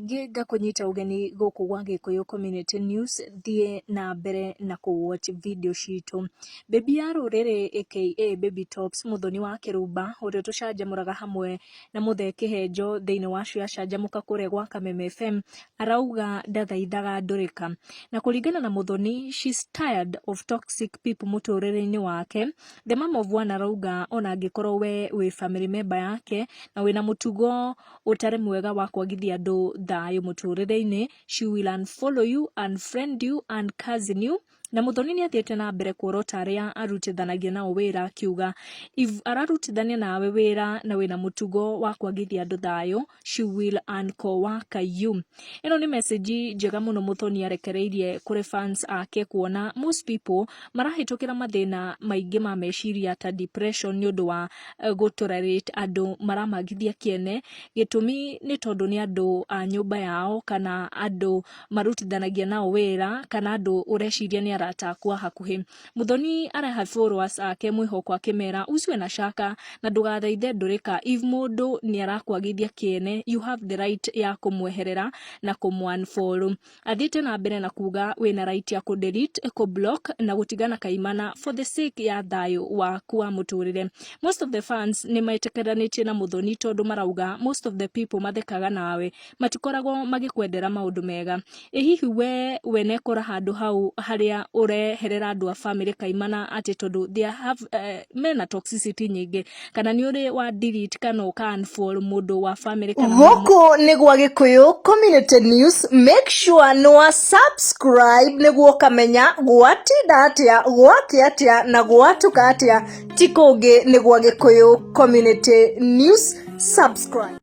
kaingi gakunyita ugeni guku gwa Gikuyu Community News thie na mbere na ku-watch video citu. Baby ya ruriri aka Baby Tops Muthoni wa Kirumba uria tucanjamuraga hamwe na Muthekihenjo thiini wa ciacanjamuka kuria gwa Kameme FM arauga Ndithaithaga Ndurika. Na kuringana na Muthoni, she's tired of toxic people muturire-ini wake. The mom of one arauga ona angikorwo we family member yake na wina mutugo utari mwega wa kwagithia andu thayo muturire-ini, she will unfollow you, unfriend you and cousin you. Na Muthoni ni athiete na mbere kuorota aria arutithanagia nao wira akiuga if ararutithania nawe wira na wina mutugo wa kwagithia andu thayo, she will uncowaka you. Ino ni message njega muno Muthoni arekereirie kuri fans ake kuona most people marahitukira mathina maingi ma meciria ta depression ni undu wa gutolerate andu maramagithia kiene. Gitumi ni tondu ni andu a nyumba yao kana andu marutithanagia nao wira kana andu ureciria ni arata akwa hakuhi. Muthoni areha followers ake mwihoko akimera usiwe na shaka na ndugathaithe Ndurika, if mundu ni arakwagithia kiene you have the right ya kumweherera na kumunfollow. Athiete na mbere na kuga wina right ya kudelete, kublock na gutigana kaimana for the sake ya thayo waku wa muturire. Most of the fans ni maitekeranitie na Muthoni tondu marauga most of the people mathekaga nawe matikoragwo magikwendera maundu mega. Hihi we nekora handu hau haria ureherera andu a family kaimana ati tondu they have mena toxicity nyingi kana ni uri wa delete kana uka unfollow mundu wa family kana guku ni gwa Gikuyu Community News. Make sure no subscribe niguo kamenya gwatinda atia gwake atia na gwatuka atia tikungi ni gwa Gikuyu Community News. Subscribe.